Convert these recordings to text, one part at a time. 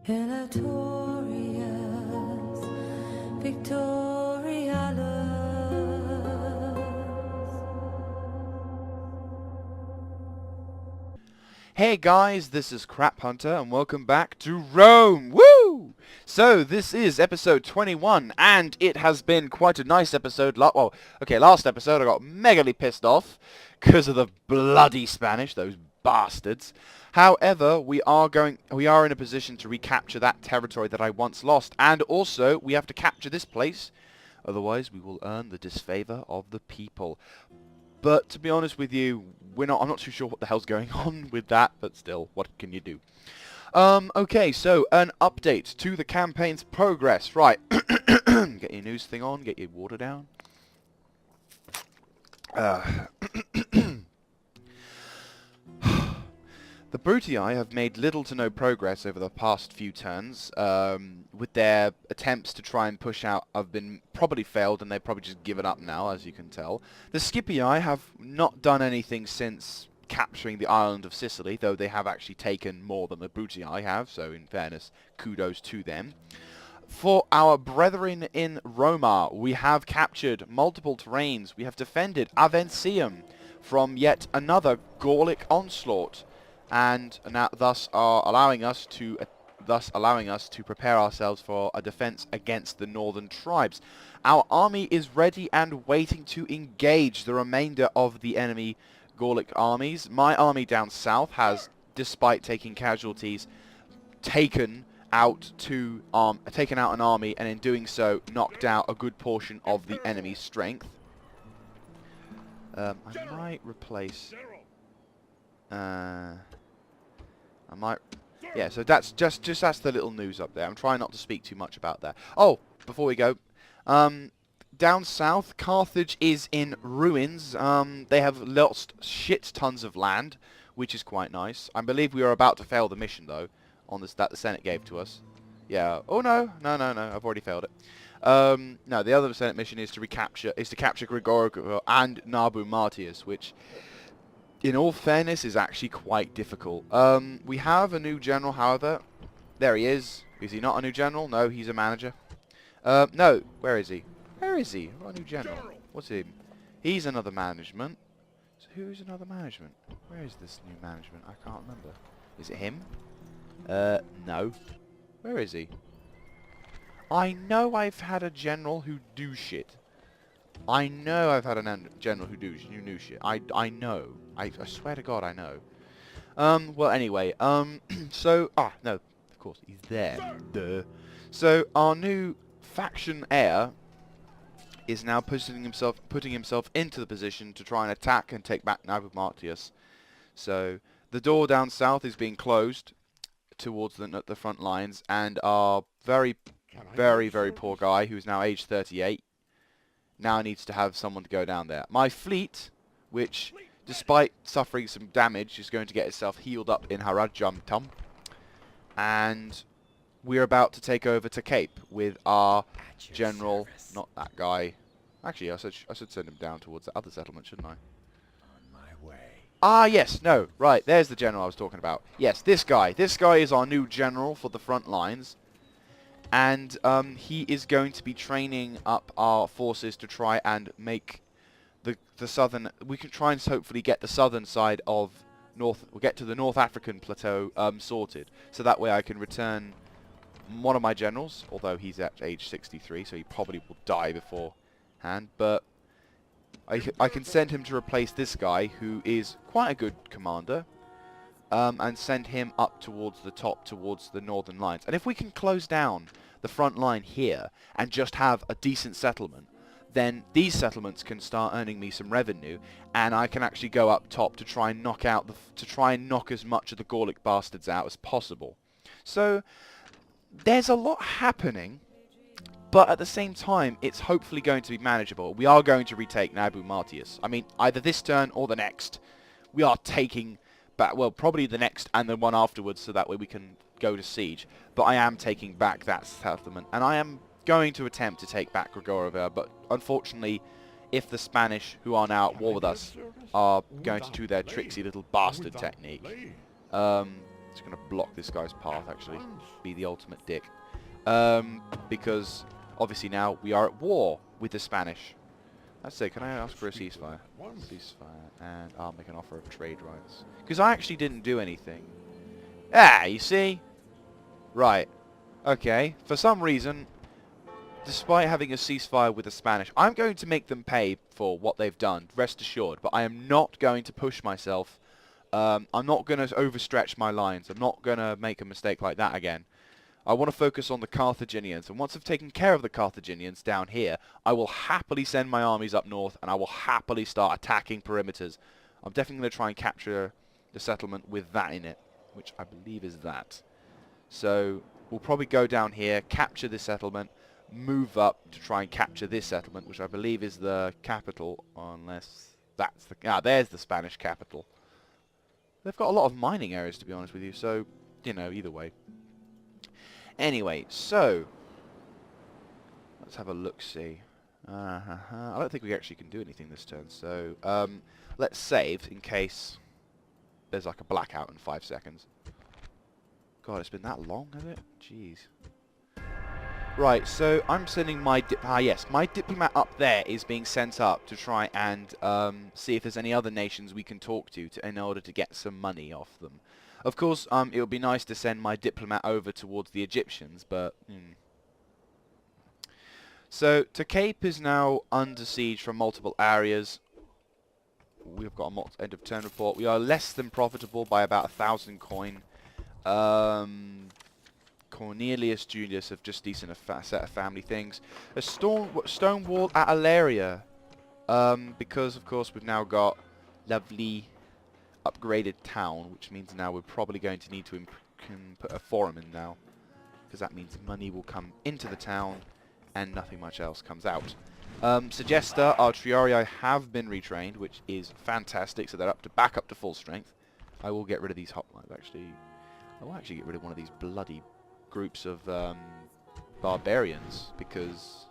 Victorious, victorious. Hey guys, this is craphunter and welcome back to Rome! Woo! So this is episode 21 and it has been quite a nice episode. Last episode I got megally pissed off because of the bloody Spanish, those bastards. However, we are in a position to recapture that territory that I once lost, and also we have to capture this place, otherwise we will earn the disfavor of the people. But to be honest with you, I'm not too sure what the hell's going on with that, but still, what can you do? Okay, so an update to the campaign's progress. Right, get your news thing on, get your water down. The Brutii have made little to no progress over the past few turns, with their attempts to try and push out have been probably failed, and they've probably just given up now, as you can tell. The Scipii have not done anything since capturing the island of Sicily, though they have actually taken more than the Brutii have, so in fairness, kudos to them. For our brethren in Roma, we have captured multiple terrains. We have defended Avencium from yet another Gallic onslaught, and now thus allowing us to prepare ourselves for a defense against the northern tribes. Our army is ready and waiting to engage the remainder of the enemy Gallic armies. My army down south has, despite taking casualties, taken out an army, and in doing so knocked out a good portion of the enemy's strength. I might replace yeah, so that's just that's the little news up there. I'm trying not to speak too much about that. Oh, before we go, down south, Carthage is in ruins. They have lost shit tons of land, which is quite nice. I believe we are about to fail the mission though, on this that the Senate gave to us. Yeah. Oh no, I've already failed it. No, the other Senate mission is to capture Grigorico and Nabu Martius, which, in all fairness, is actually quite difficult. We have a new general, however. There he is. Is he not a new general? No, he's a manager. No, where is he? Where is he? What a new general? What's him? He's another management. So who's another management? Where is this new management? I can't remember. Is it him? No. Where is he? I know I've had a general who do shit. I know I've had a general who do new shit. I know. I swear to God I know. Well anyway, so no, of course he's there. Duh. So our new faction heir is now putting himself into the position to try and attack and take back Nabu Martius. So the door down south is being closed towards the front lines, and our very poor guy, who's now age 38, now needs to have someone to go down there. My fleet, which, despite suffering some damage, is going to get itself healed up in Harajamtum. And we're about to take over to Cape with our general, not that guy. Actually, I should send him down towards the other settlement, shouldn't I? On my way. Ah, yes, no, right, there's the general I was talking about. Yes, this guy. This guy is our new general for the front lines. And he is going to be training up our forces to try and make the southern. We can try and hopefully get the southern side of we'll get to the North African plateau sorted, so that way I can return one of my generals, although he's at age 63, so he probably will die beforehand. But I can send him to replace this guy, who is quite a good commander. And send him up towards the top, towards the northern lines. And if we can close down the front line here and just have a decent settlement, then these settlements can start earning me some revenue, and I can actually go up top to try and knock as much of the Gallic bastards out as possible. So there's a lot happening, but at the same time, it's hopefully going to be manageable. We are going to retake Nabu Martius. I mean, either this turn or the next. We are taking back, well, probably the next and the one afterwards, so that way we can go to siege. But I am taking back that settlement, and I am going to attempt to take back Grigorico, but unfortunately, if the Spanish, who are now at war with us, are going to do their tricksy little bastard technique, It's going to block this guy's path, actually. Be the ultimate dick. Because, obviously now, we are at war with the Spanish. Let's say, can I ask for a ceasefire? Ceasefire, and I'll make an offer of trade rights. Because I actually didn't do anything. Ah, you see? Right. Okay. For some reason, despite having a ceasefire with the Spanish, I'm going to make them pay for what they've done, rest assured. But I am not going to push myself. I'm not going to overstretch my lines. I'm not going to make a mistake like that again. I want to focus on the Carthaginians, and once I've taken care of the Carthaginians down here, I will happily send my armies up north, and I will happily start attacking perimeters. I'm definitely going to try and capture the settlement with that in it, which I believe is that. So we'll probably go down here, capture this settlement, move up to try and capture this settlement, which I believe is the capital, unless that's the... Ah, there's the Spanish capital. They've got a lot of mining areas, to be honest with you, so, you know, either way. Anyway, so let's have a look-see. I don't think we actually can do anything this turn, so let's save in case there's like a blackout in 5 seconds. God, it's been that long, has it? Jeez. Right, so I'm sending my my diplomat up there is being sent up to try and see if there's any other nations we can talk to in order to get some money off them. Of course, it would be nice to send my diplomat over towards the Egyptians, but... So, Cape is now under siege from multiple areas. We've got a end of turn report. We are less than profitable by about 1,000 coin. Cornelius Julius have just decent set of family things. A stone wall at Alaria. Because, of course, we've now got lovely... upgraded town, which means now we're probably going to need to put a forum in now, because that means money will come into the town and nothing much else comes out. Segesta, our Triarii have been retrained, which is fantastic, so they're back up to full strength. I will get rid of these hoplites, actually. I will actually get rid of one of these bloody groups of barbarians, because...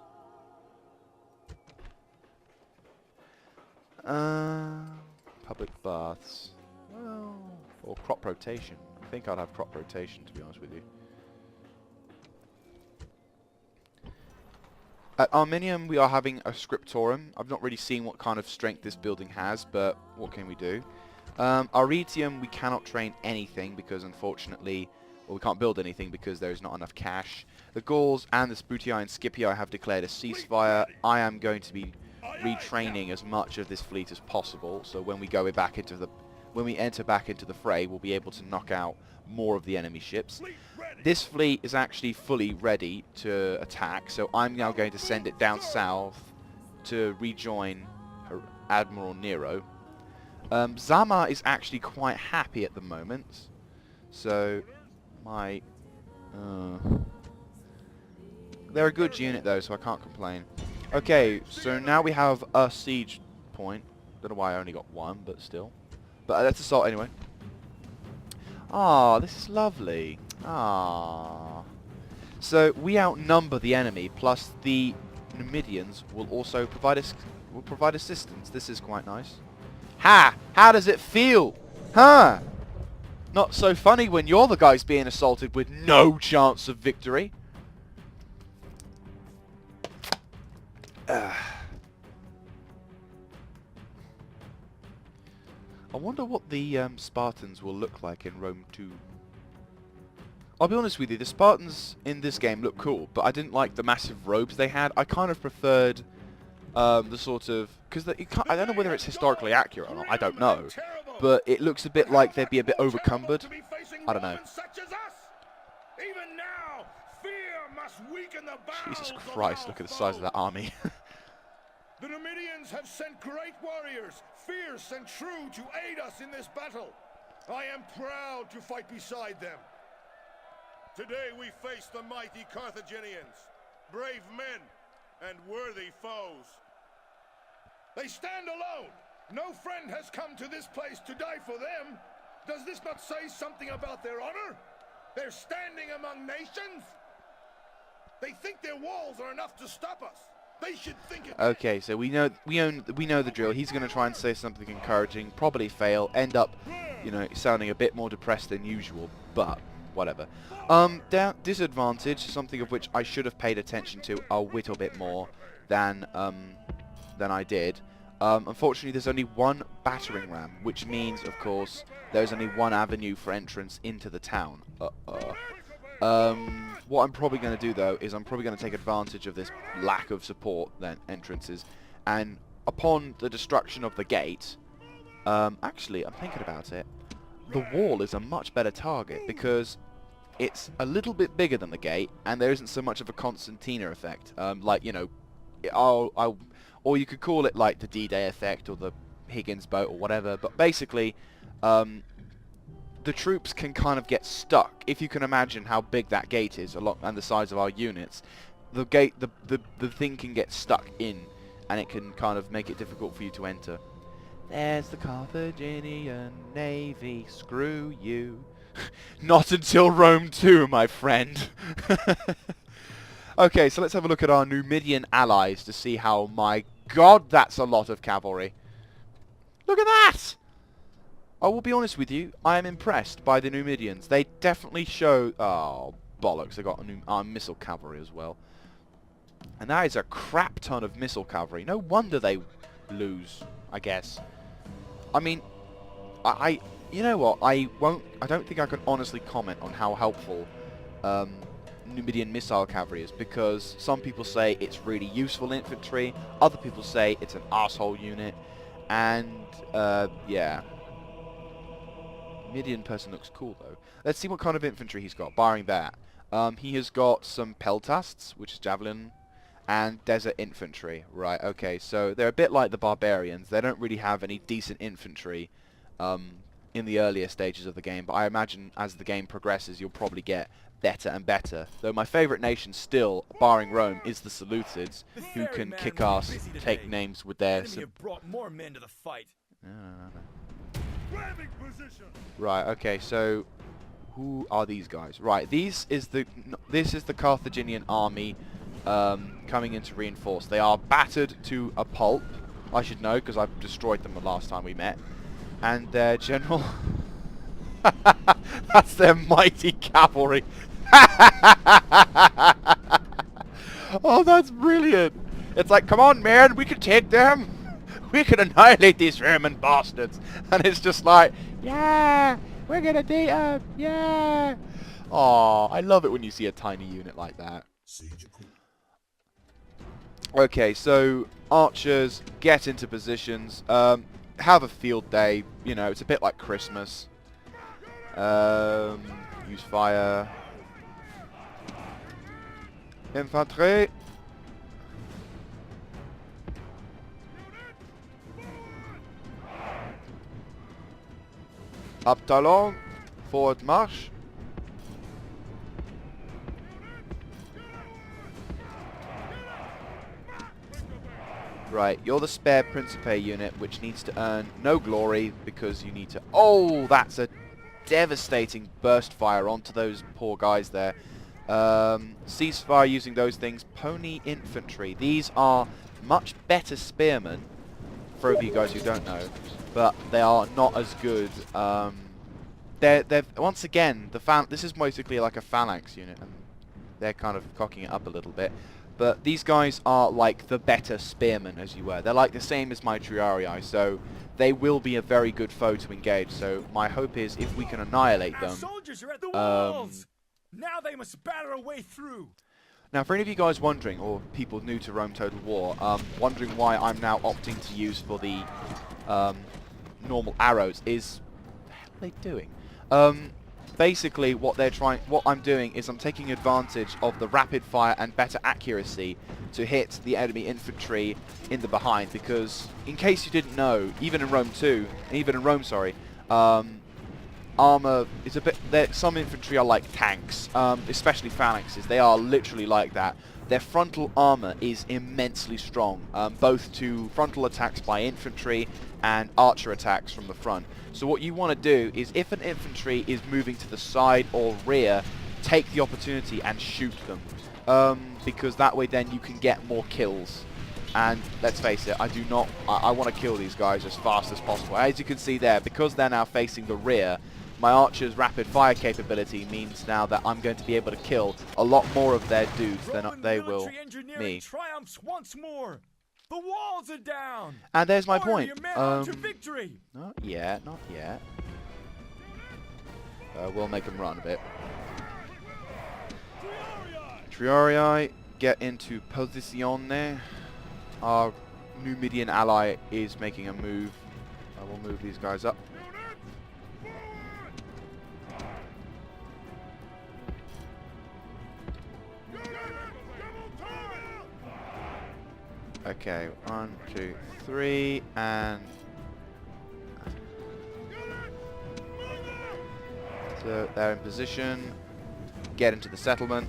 public baths. Well, or crop rotation. I think I'd have crop rotation, to be honest with you. At Arminium, we are having a scriptorum. I've not really seen what kind of strength this building has, but what can we do? Aretium, we cannot train anything because, unfortunately, well, we can't build anything because there is not enough cash. The Gauls and the Sputii and Scipii have declared a ceasefire. I am going to be retraining as much of this fleet as possible, so when we go back into the enter back into the fray, we'll be able to knock out more of the enemy ships. This fleet is actually fully ready to attack, so I'm now going to send it down south to rejoin Admiral Nero. Zama is actually quite happy at the moment, so they're a good unit though, so I can't complain. Okay, so now we have a siege point. Don't know why I only got one, but still. But let's assault anyway. Ah, this is lovely. Ah. So we outnumber the enemy, plus the Numidians will also provide assistance. This is quite nice. Ha! How does it feel? Huh? Not so funny when you're the guys being assaulted with no chance of victory. I wonder what the Spartans will look like in Rome 2. I'll be honest with you, the Spartans in this game look cool, but I didn't like the massive robes they had. I kind of preferred the sort of... because I don't know whether it's historically accurate or not, I don't know. But it looks a bit like they'd be a bit overcumbered. I don't know. Jesus Christ, look at the size of that army. The Numidians have sent great warriors, fierce and true, to aid us in this battle. I am proud to fight beside them. Today we face the mighty Carthaginians, brave men and worthy foes. They stand alone. No friend has come to this place to die for them. Does this not say something about their honor? They're standing among nations. They think their walls are enough to stop us. They should think it. Okay, so we know the drill. He's going to try and say something encouraging, probably fail, end up you know, sounding a bit more depressed than usual, but whatever. Disadvantage, something of which I should have paid attention to a little bit more than I did. Unfortunately, there's only one battering ram, which means, of course, there's only one avenue for entrance into the town. What I'm probably going to do, though, is I'm probably going to take advantage of this lack of support, then, entrances, and upon the destruction of the gate, actually, I'm thinking about it, the wall is a much better target, because it's a little bit bigger than the gate, and there isn't so much of a concertina effect, like, you know, or you could call it like the D-Day effect, or the Higgins boat, or whatever, but basically, the troops can kind of get stuck. If you can imagine how big that gate is, and the size of our units, the thing can get stuck in, and it can kind of make it difficult for you to enter. There's the Carthaginian navy, screw you. Not until Rome 2, my friend. Okay, so let's have a look at our Numidian allies to see how, my god, that's a lot of cavalry. Look at that! I will be honest with you, I am impressed by the Numidians. They definitely show... Oh, bollocks, they got missile cavalry as well. And that is a crap ton of missile cavalry. No wonder they lose, I guess. I mean, you know what, I don't think I can honestly comment on how helpful Numidian missile cavalry is, because some people say it's really useful infantry, other people say it's an arsehole unit, and yeah. Numidian person looks cool though. Let's see what kind of infantry he's got, barring that. He has got some peltasts, which is javelin, and desert infantry. Right, okay, so they're a bit like the barbarians. They don't really have any decent infantry in the earlier stages of the game, but I imagine as the game progresses you'll probably get better and better. Though my favourite nation still, barring Rome, is the Seleucids, who can kick ass, take names with their... brought more men to the fight. No. Right, okay, so who are these guys? Right, this is the Carthaginian army coming in to reinforce. They are battered to a pulp, I should know, because I've destroyed them the last time we met. And their general... That's their mighty cavalry. Oh, that's brilliant. It's like, come on, man, we can take them. We can annihilate these Roman bastards. And it's just like, yeah, we're gonna date them, yeah. Oh, I love it when you see a tiny unit like that. Okay, so archers, get into positions, have a field day, you know, it's a bit like Christmas. Use fire. Infantry. Up talon, forward march. Right, you're the spare Principe unit, which needs to earn no glory because you need to... Oh, that's a devastating burst fire onto those poor guys there. Ceasefire using those things. Pony infantry. These are much better spearmen, for you guys who don't know, but they are not as good. They're once again, this is basically like a phalanx unit, and they're kind of cocking it up a little bit. But these guys are like the better spearmen, as you were. They're like the same as my Triarii, so they will be a very good foe to engage. So my hope is if we can annihilate them. Our soldiers are at the walls. Now they must batter a way through. Now, for any of you guys wondering, or people new to Rome Total War, wondering why I'm now opting to use for the normal arrows, is what are they doing? Basically, what I'm doing is I'm taking advantage of the rapid fire and better accuracy to hit the enemy infantry in the behind. Because, in case you didn't know, even in Rome 2, even in Rome, sorry, armor is a bit... Some infantry are like tanks, especially phalanxes. They are literally like that. Their frontal armor is immensely strong, both to frontal attacks by infantry and archer attacks from the front. So what you want to do is, if an infantry is moving to the side or rear, take the opportunity and shoot them, because that way then you can get more kills. And let's face it, I do not... I want to kill these guys as fast as possible. As you can see there, because they're now facing the rear, my archer's rapid fire capability means now that I'm going to be able to kill a lot more of their dudes than they will me. Triumphs once more. The walls are down. And there's my Order point. your men on to victory. Not yet, not yet. We'll make them run a bit. Triorii, get into posizione. Our Numidian ally is making a move. I will move these guys up. Okay, 1, 2, 3, and so they're in position. Get into the settlement.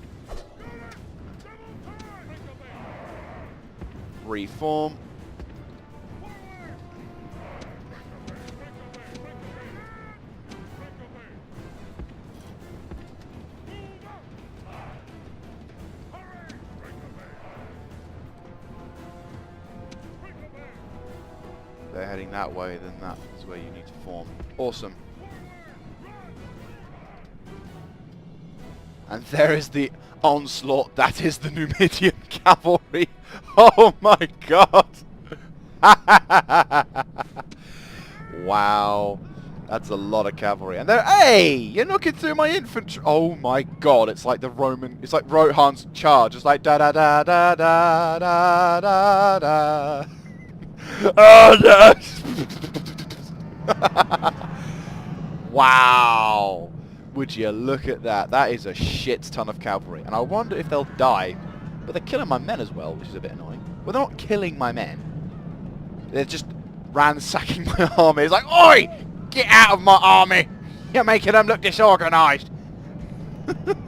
Reform. They're heading that way, then that is where you need to form. Awesome. And there is the onslaught. That is the Numidian cavalry. Oh my god. Wow. That's a lot of cavalry. And they're... Hey! You're knocking through my infantry. Oh my god. It's like the Roman... It's like Rohan's charge. It's like da-da-da-da-da-da-da-da. Oh no! Wow! Would you look at that? That is a shit ton of cavalry. And I wonder if they'll die. But they're killing my men as well, which is a bit annoying. Well, they're not killing my men. They're just ransacking my army. It's like, oi! Get out of my army! You're making them look disorganized.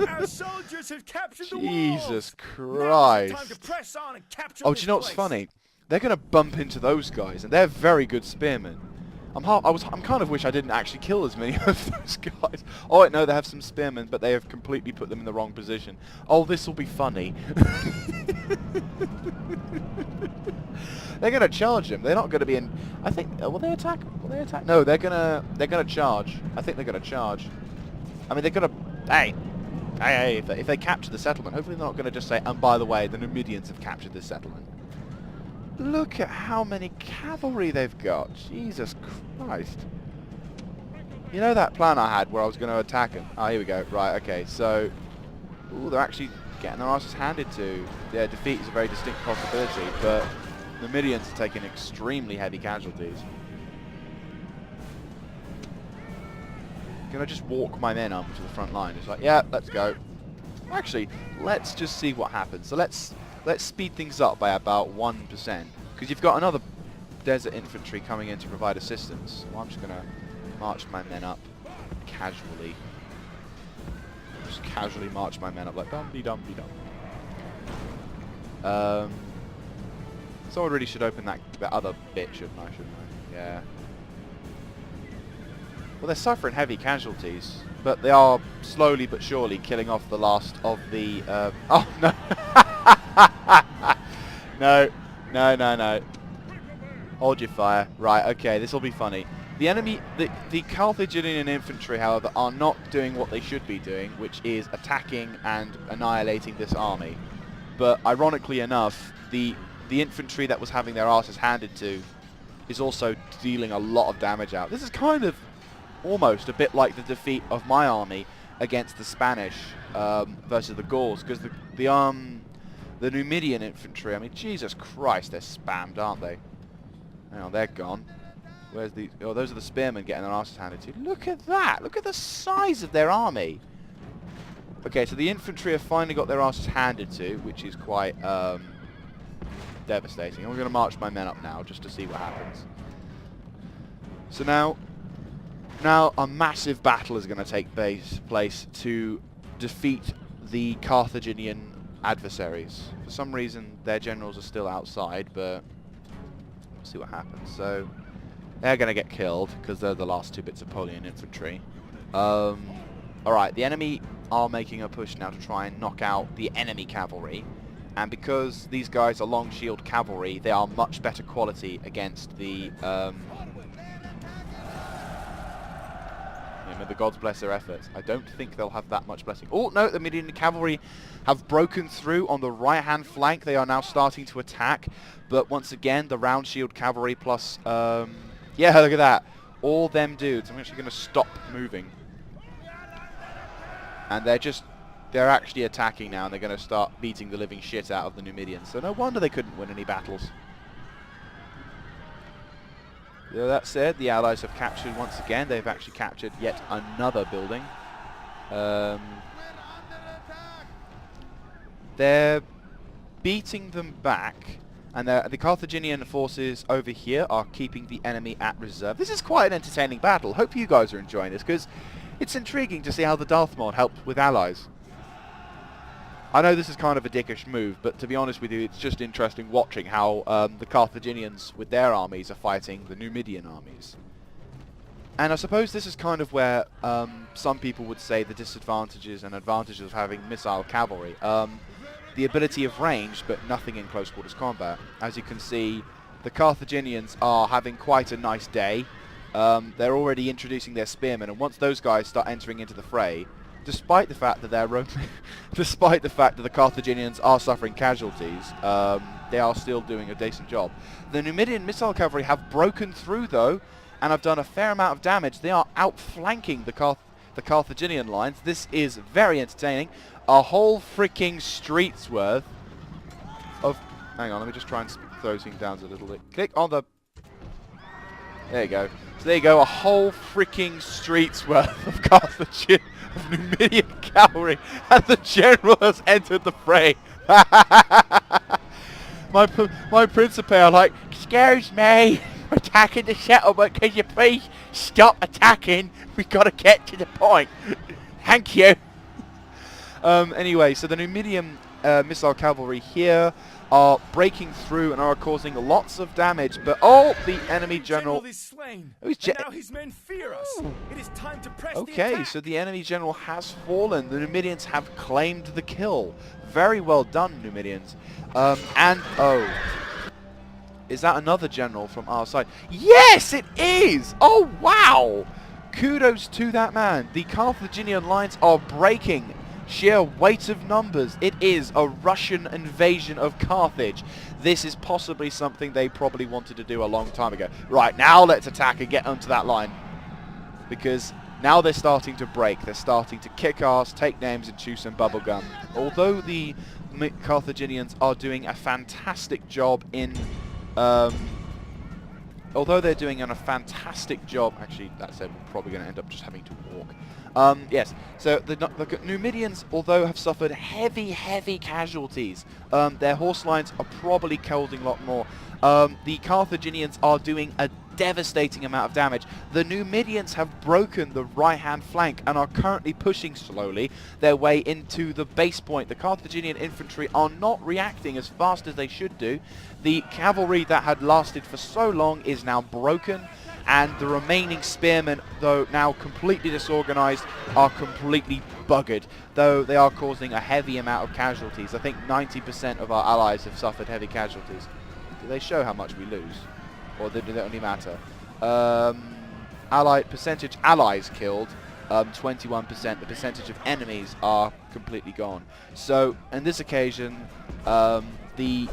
Our soldiers have captured the walls. Jesus Christ! Time to press on and capture Oh, do you know what's funny? They're going to bump into those guys, and they're very good spearmen. I'm kind of wish I didn't actually kill as many of those guys. Oh wait, no, they have some spearmen, but they have completely put them in the wrong position. Oh, this will be funny. They're going to charge them. They're not going to be in. I think. Will they attack? Will they attack? No, they're gonna charge. I think they're going to charge. I mean, they're going to. Hey, if they capture the settlement, hopefully they're not going to just say, and by the way, the Numidians have captured this settlement. Look at how many cavalry they've got. Jesus Christ. You know that plan I had where I was going to attack them? Oh, here we go. Right, okay. So, ooh, they're actually getting their asses handed to. Yeah, defeat is a very distinct possibility, but the Numidians are taking extremely heavy casualties. Can I just walk my men up to the front line? It's like, yeah, let's go. Actually, let's just see what happens. So let's speed things up by about 1%, because you've got another desert infantry coming in to provide assistance. So I'm just going to march my men up casually. Just casually march my men up like dum-de-dum-de-dum. Someone really should open that other bit, shouldn't I? Yeah. Well, they're suffering heavy casualties, but they are slowly but surely killing off the last of the... oh, no! No. Hold your fire. Right, okay, this will be funny. The enemy, the Carthaginian infantry, however, are not doing what they should be doing, which is attacking and annihilating this army. But ironically enough, the infantry that was having their asses handed to is also dealing a lot of damage out. This is kind of almost a bit like the defeat of my army against the Spanish versus the Gauls, because the Numidian infantry, I mean, Jesus Christ, they're spammed, aren't they? Oh, they're gone. Where's the... Oh, those are the spearmen getting their asses handed to. Look at that! Look at the size of their army! Okay, so the infantry have finally got their asses handed to, which is quite devastating. I'm going to march my men up now, just to see what happens. So now a massive battle is going to take place to defeat the Carthaginian adversaries. For some reason, their generals are still outside, but we'll see what happens. So they're going to get killed because they're the last two bits of Polian infantry. Alright, the enemy are making a push now to try and knock out the enemy cavalry. And because these guys are long shield cavalry, they are much better quality against the... may the gods bless their efforts. I don't think they'll have that much blessing. Oh, no, the Median cavalry have broken through on the right-hand flank. They are now starting to attack. But once again, the round shield cavalry plus... yeah, look at that. All them dudes. I'm actually going to stop moving. And they're actually attacking now, and they're going to start beating the living shit out of the Numidians. So no wonder they couldn't win any battles. Though that said, the Allies have captured once again. They've actually captured yet another building. They're beating them back, and the Carthaginian forces over here are keeping the enemy at reserve. This is quite an entertaining battle. Hope you guys are enjoying this, because it's intriguing to see how the darthmod helped with allies. I know this is kind of a dickish move, but to be honest with you, it's just interesting watching how the Carthaginians with their armies are fighting the Numidian armies. And I suppose this is kind of where some people would say the disadvantages and advantages of having missile cavalry. The ability of range, but nothing in close quarters combat. As you can see, the Carthaginians are having quite a nice day. They're already introducing their spearmen, and once those guys start entering into the fray, despite the fact that despite the fact that the Carthaginians are suffering casualties, they are still doing a decent job. The Numidian missile cavalry have broken through though, and have done a fair amount of damage. They are outflanking the Carthaginian lines. This is very entertaining. A whole freaking street's worth of... Hang on, let me just try and throw things down a little bit. Click on the... There you go. So there you go, a whole freaking street's worth of Carthaginian, of Numidian cavalry, and the general has entered the fray. my Principe are like, excuse me, we're attacking the settlement, can you please stop attacking? We've got to get to the point. Thank you. Anyway, so the Numidian missile cavalry here are breaking through and are causing lots of damage, but the enemy general is slain. Oh, he's And now his men fear us. It is time to press the okay, attack. so the enemy general has fallen. The Numidians have claimed the kill. Very well done, Numidians. Is that another general from our side? Yes, it is! Oh, wow! Kudos to that man. The Carthaginian lines are breaking. Sheer weight of numbers. It is a Russian invasion of Carthage. This is possibly something they probably wanted to do a long time ago. Right, now let's attack and get onto that line. Because now they're starting to break. They're starting to kick ass, take names, and chew some bubblegum. Although the Carthaginians are doing a fantastic job in... although they're doing a fantastic job... Actually, that said, we're probably going to end up just having to walk. Yes, so the Numidians, although have suffered heavy casualties, their horse lines are probably holding a lot more. The Carthaginians are doing a devastating amount of damage. The Numidians have broken the right-hand flank and are currently pushing slowly their way into the base point. The Carthaginian infantry are not reacting as fast as they should do. The cavalry that had lasted for so long is now broken, and the remaining spearmen, though now completely disorganized, are completely buggered, though they are causing a heavy amount of casualties. I think 90% of our allies have suffered heavy casualties. Do they show how much we lose? Or do they only matter? Percentage allies killed, 21%. The percentage of enemies are completely gone. So, on this occasion, the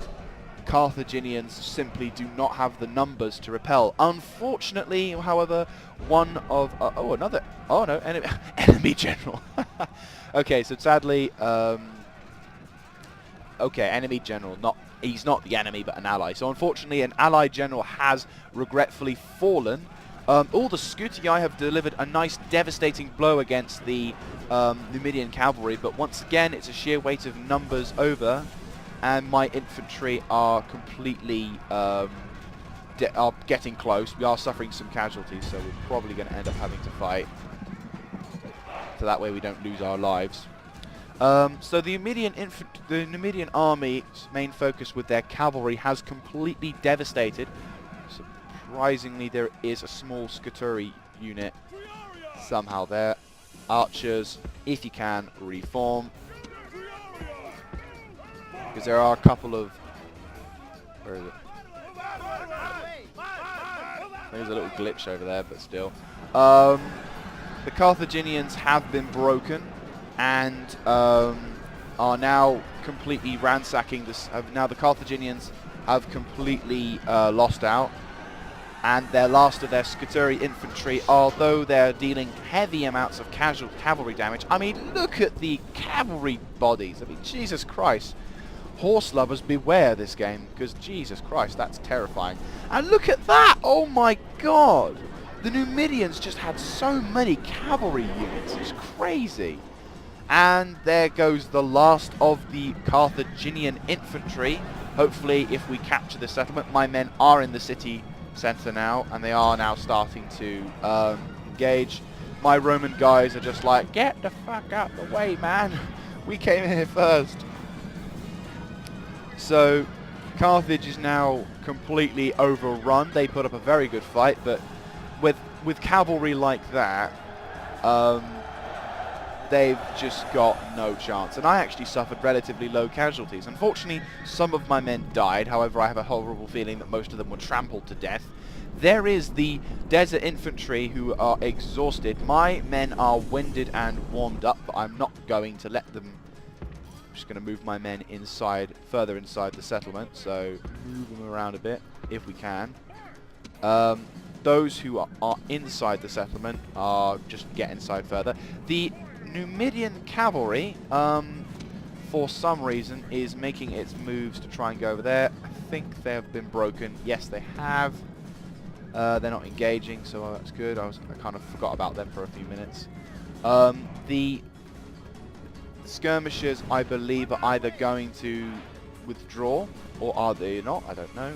Carthaginians simply do not have the numbers to repel. Unfortunately, however, one of... enemy general. Okay, so sadly... enemy general. He's not the enemy, but an ally. So unfortunately, an ally general has regretfully fallen. The Scutii have delivered a nice devastating blow against the Numidian cavalry, but once again, it's a sheer weight of numbers over. And my infantry are completely are getting close. We are suffering some casualties, so we're probably going to end up having to fight. So that way we don't lose our lives. So the Numidian army's main focus with their cavalry has completely devastated. Surprisingly, there is a small Scuturi unit somehow there. Archers, if you can, reform. Because there are a couple of... Where is it? There's a little glitch over there, but still. The Carthaginians have been broken and are now completely ransacking this. Now the Carthaginians have completely lost out, and their last of their Scuturi infantry, although they're dealing heavy amounts of cavalry damage. I mean, look at the cavalry bodies. I mean, Jesus Christ. Horse lovers beware this game, because Jesus Christ, that's terrifying. And look at that! Oh my god! The Numidians just had so many cavalry units. It's crazy. And there goes the last of the Carthaginian infantry. Hopefully, if we capture the settlement, my men are in the city centre now, and they are now starting to engage. My Roman guys are just like, get the fuck out the way, man. We came here first. So, Carthage is now completely overrun. They put up a very good fight, but with cavalry like that, they've just got no chance. And I actually suffered relatively low casualties. Unfortunately, some of my men died. However, I have a horrible feeling that most of them were trampled to death. There is the desert infantry who are exhausted. My men are winded and warmed up, but I'm not going to let them... I'm just going to move my men inside, further inside the settlement, so move them around a bit if we can. Those who are inside the settlement are just get inside further. The Numidian cavalry, for some reason, is making its moves to try and go over there. I think they have been broken. Yes, they have. They're not engaging, so that's good. I kind of forgot about them for a few minutes. The skirmishers, I believe, are either going to withdraw or are they not? I don't know.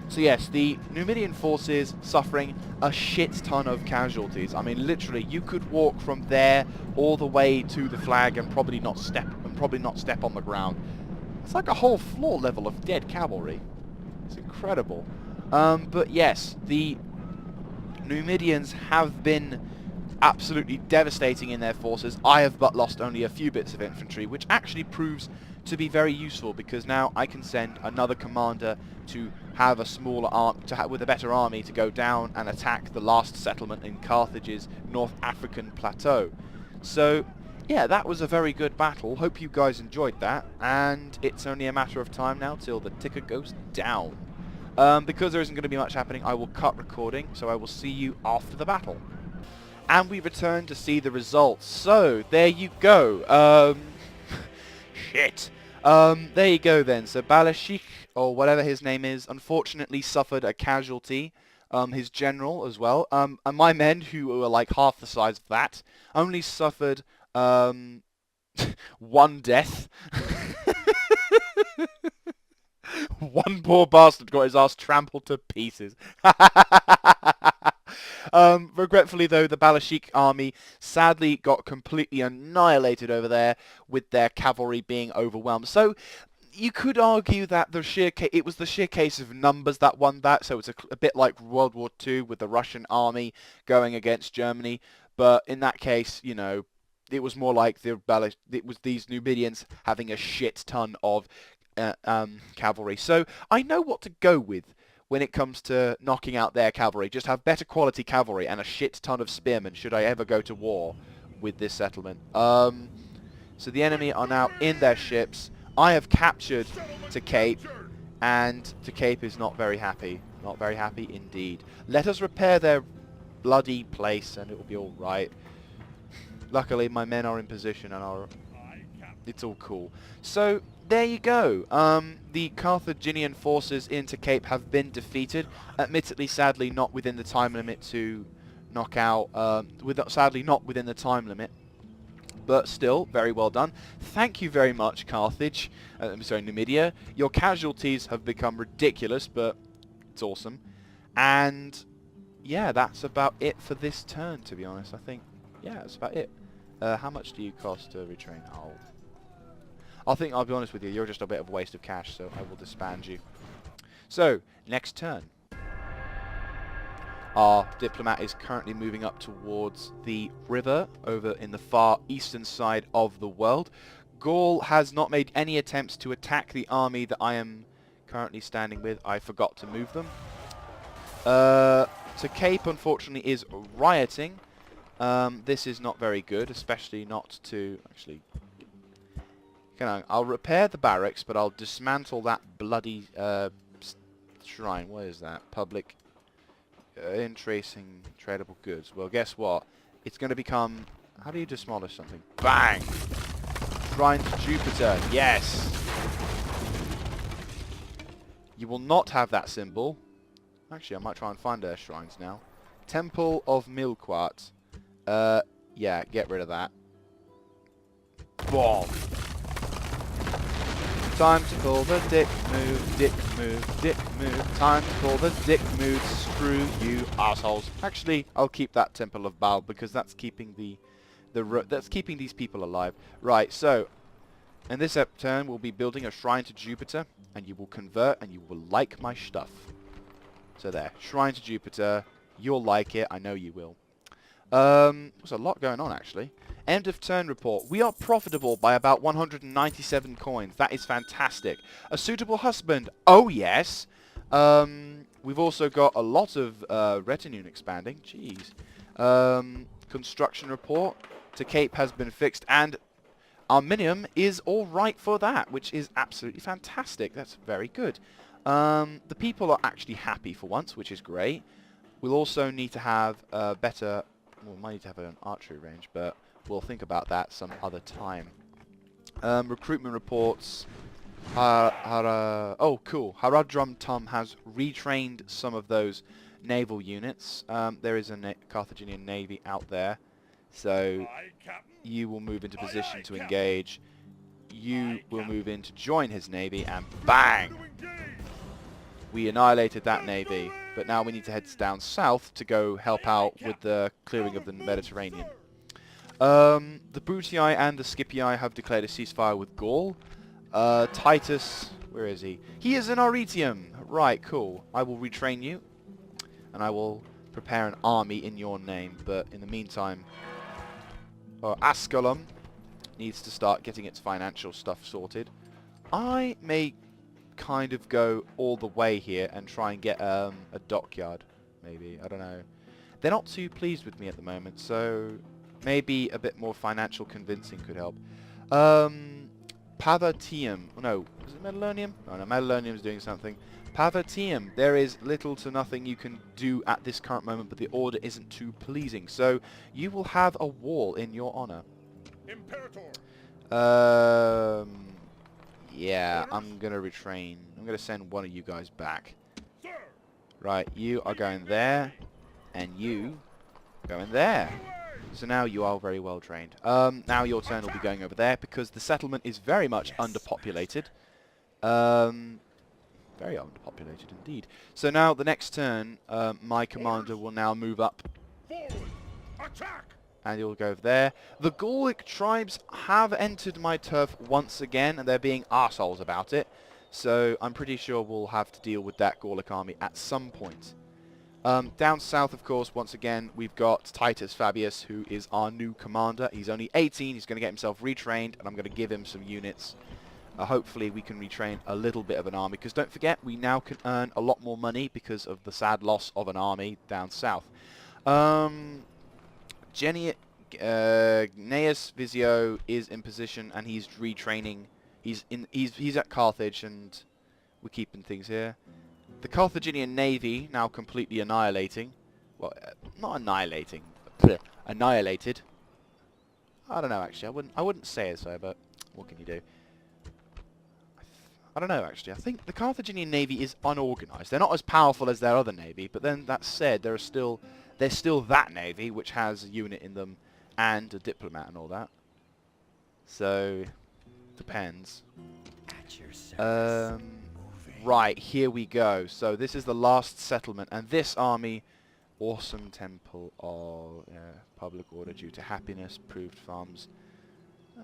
So yes, the Numidian forces suffering a shit ton of casualties. I mean, literally, you could walk from there all the way to the flag and probably not step on the ground. It's like a whole floor level of dead cavalry. It's incredible. But yes, the Numidians have been absolutely devastating in their forces. I have but lost only a few bits of infantry, which actually proves to be very useful, because now I can send another commander to have a smaller with a better army to go down and attack the last settlement in Carthage's North African plateau. So yeah, that was a very good battle. Hope you guys enjoyed that, and it's only a matter of time now till the ticker goes down. Because there isn't going to be much happening, I will cut recording, so I will see you after the battle. And we return to see the results. So, there you go. Shit. There you go then. So Balashik, or whatever his name is, unfortunately suffered a casualty. His general as well. And my men, who were like half the size of that, only suffered one death. One poor bastard got his ass trampled to pieces. Regretfully though, the Balashik army sadly got completely annihilated over there, with their cavalry being overwhelmed. So you could argue that it was the sheer case of numbers that won that. So it's a bit like World War II with the Russian army going against Germany. But in that case, you know, it was more like it was these Numidians having a shit ton of cavalry. So I know what to go with when it comes to knocking out their cavalry. Just have better quality cavalry and a shit ton of spearmen should I ever go to war with this settlement. So the enemy are now in their ships. I have captured to Cape, and to Cape is not very happy. Not very happy indeed. Let us repair their bloody place and it will be alright. Luckily my men are in position and it's all cool. So there you go. The Carthaginian forces into Cape have been defeated. Admittedly, sadly, not within the time limit to knock out. Sadly, not within the time limit. But still, very well done. Thank you very much, Carthage. Sorry, Numidia. Your casualties have become ridiculous, but it's awesome. And yeah, that's about it for this turn, to be honest. I think, yeah, that's about it. How much do you cost to retrain? I'll be honest with you, you're just a bit of a waste of cash, so I will disband you. So, next turn. Our diplomat is currently moving up towards the river over in the far eastern side of the world. Gaul has not made any attempts to attack the army that I am currently standing with. I forgot to move them. So Cape, unfortunately, is rioting. This is not very good, especially not to... Actually, I'll repair the barracks, but I'll dismantle that bloody shrine. What is that? Public in tracing tradable goods. Well, guess what? It's going to become... How do you demolish something? Bang! Shrine to Jupiter. Yes! You will not have that symbol. Actually, I might try and find their shrines now. Temple of Milquart. Yeah, get rid of that. Boom! Time to pull the dick move, dick move, dick move. Time to pull the dick move. Screw you, assholes. Actually, I'll keep that Temple of Baal because that's keeping that's keeping these people alive. Right, so in this turn we'll be building a shrine to Jupiter, and you will convert and you will like my stuff. So there, shrine to Jupiter. You'll like it. I know you will. There's a lot going on actually. End of turn report. We are profitable by about 197 coins. That is fantastic. A suitable husband. Oh yes. We've also got a lot of retinue expanding. Jeez. Construction report to Cape has been fixed, and Arminium is all right for that, which is absolutely fantastic. That's very good. The people are actually happy for once, which is great. We'll also need to have better... Well, we might need to have an archery range, but we'll think about that some other time. Recruitment reports. Oh, cool. Haradrum Tum has retrained some of those naval units. There is a Carthaginian navy out there. So you will move into position to engage. You will move in to join his navy, and bang! We annihilated that navy, but now we need to head down south to go help out with the clearing of the Mediterranean. The Brutii and the Scipii have declared a ceasefire with Gaul. Titus, where is he? He is in Arretium! Right, cool. I will retrain you, and I will prepare an army in your name, but in the meantime, Asculum needs to start getting its financial stuff sorted. I may kind of go all the way here and try and get a dockyard, maybe. I don't know. They're not too pleased with me at the moment, so maybe a bit more financial convincing could help. Pavatium. Oh, no, is it Mediterranean? Oh, no, Mediterranean is doing something. Pavatium. There is little to nothing you can do at this current moment, but the order isn't too pleasing. So you will have a wall in your honor. Imperator. Yeah, I'm going to retrain. I'm going to send one of you guys back. Sir. Right, you are going there, and you going there. So now you are very well trained. Now your turn will be going over there because the settlement is very much underpopulated. Very underpopulated indeed. So now the next turn, my commander will now move up. Forward. Attack. And he'll go over there. The Gallic tribes have entered my turf once again, and they're being arseholes about it. So I'm pretty sure we'll have to deal with that Gallic army at some point. Down south, of course, once again, we've got Titus Fabius, who is our new commander. He's only 18. He's going to get himself retrained, and I'm going to give him some units. Hopefully we can retrain a little bit of an army, because don't forget, we now can earn a lot more money because of the sad loss of an army down south. Gnaeus Visio is in position, and he's retraining. He's at Carthage, and we're keeping things here. The Carthaginian navy now completely annihilating. Well, not annihilating. Annihilated. I don't know actually. I wouldn't say it so, but what can you do? I don't know actually. I think the Carthaginian navy is unorganized. They're not as powerful as their other navy, but then that said, there's still that navy which has a unit in them and a diplomat and all that. So depends. At your service. Right, here we go. So this is the last settlement, and this army, awesome temple of public order due to happiness, proved farms.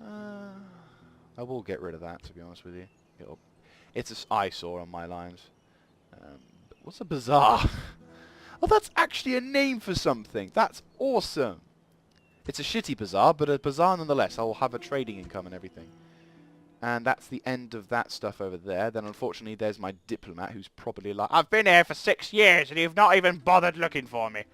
I will get rid of that, to be honest with you. It's an eyesore on my lines. What's a bazaar? Oh, that's actually a name for something. That's awesome. It's a shitty bazaar, but a bazaar nonetheless. I will have a trading income and everything. And that's the end of that stuff over there. Then unfortunately there's my diplomat who's probably like, I've been here for 6 years and you've not even bothered looking for me.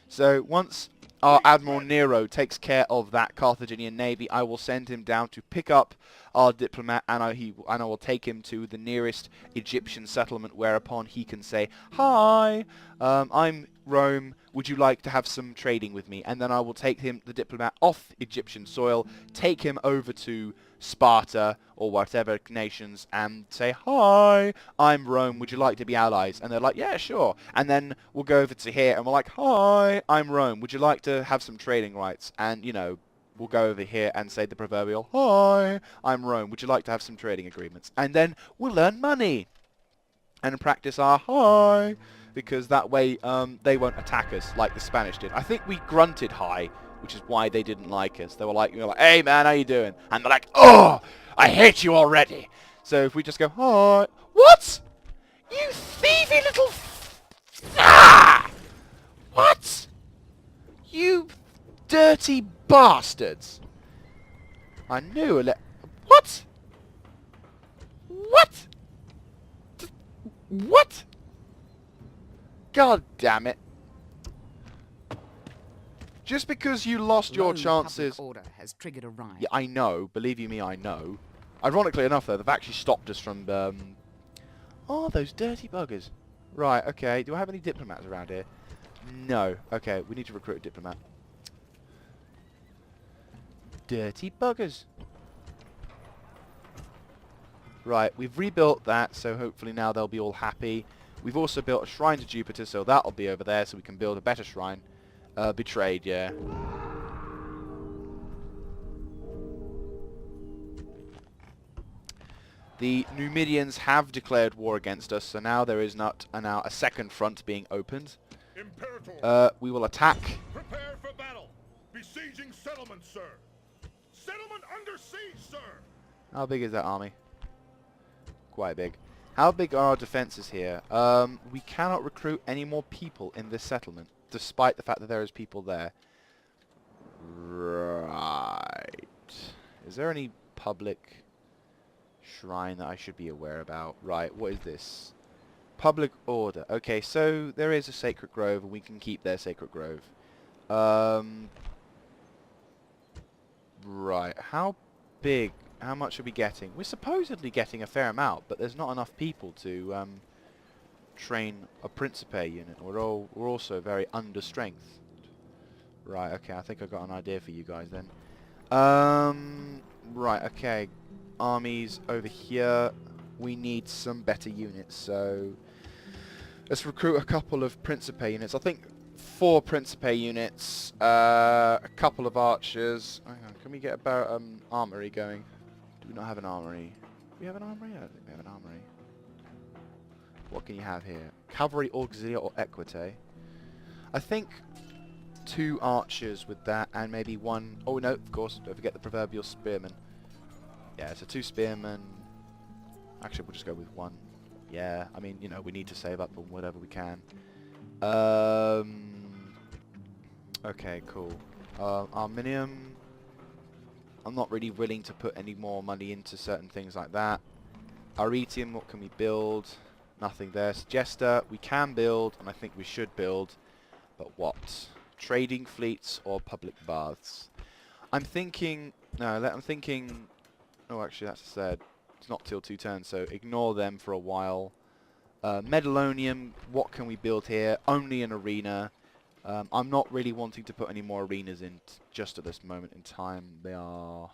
So once our Admiral Nero takes care of that Carthaginian navy, I will send him down to pick up our diplomat, and I will take him to the nearest Egyptian settlement, whereupon he can say, "Hi, I'm Rome. Would you like to have some trading with me?" And then I will take the diplomat, off Egyptian soil, take him over to Sparta or whatever nations, and say, "Hi, I'm Rome. Would you like to be allies?" And they're like, "Yeah, sure." And then we'll go over to here, and we're like, "Hi, I'm Rome. Would you like to have some trading rights?" And you know, we'll go over here and say the proverbial, "Hi, I'm Rome. Would you like to have some trading agreements?" And then we'll earn money and practice our hi, because that way they won't attack us like the Spanish did. I think we grunted hi, which is why they didn't like us. They were like, "Hey man, how you doing?" And they're like, "Oh, I hate you already." So if we just go, "Hi," what? You thievy little what? You dirty bastards. I knew what? What? What? God damn it. Just because you lost your chances... Order has triggered a riot. Yeah, I know. Believe you me, I know. Ironically enough, though, they've actually stopped us from... Oh, those dirty buggers. Right, okay. Do I have any diplomats around here? No. Okay, we need to recruit a diplomat. Dirty buggers. Right, we've rebuilt that, so hopefully now they'll be all happy. We've also built a shrine to Jupiter, so that'll be over there, so we can build a better shrine. Betrayed, yeah. The Numidians have declared war against us, so now there is now a second front being opened. Imperator, We will attack. prepare for battle. Besieging settlement, sir. Settlement under siege, sir. How big is that army? Quite big. How big are our defences here? We cannot recruit any more people in this settlement, despite the fact that there is people there. Right. Is there any public shrine that I should be aware about? Right, what is this? Public order. Okay, so there is a sacred grove, and we can keep their sacred grove. Right, how big... How much are we getting? We're supposedly getting a fair amount, but there's not enough people to train a Principe unit. We're also very under strength. Right, okay, I think I got an idea for you guys then. Right, okay. Armies over here. We need some better units, so let's recruit a couple of Principe units. I think 4 Principe units, a couple of archers. Hang on, can we get about armory going? Do we not have an armory? Do we have an armory? I don't think we have an armory. What can you have here? Cavalry, auxiliary, or equite? I think 2 archers with that, and maybe 1... Oh no, of course, don't forget the proverbial spearmen. Yeah, so 2 spearmen. Actually, we'll just go with 1. Yeah, I mean, you know, we need to save up on whatever we can. Okay, cool. Arminium. I'm not really willing to put any more money into certain things like that. Aretium, what can we build? Nothing there. Jester, we can build, and I think we should build. But what? Trading fleets or public baths? I'm thinking... No, I'm thinking... Oh, actually, that's said. It's not till 2 turns, so ignore them for a while. Medallonium, what can we build here? Only an arena. I'm not really wanting to put any more arenas in just at this moment in time. They are...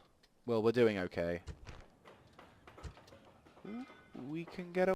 Well, we're doing okay. Ooh, we can get a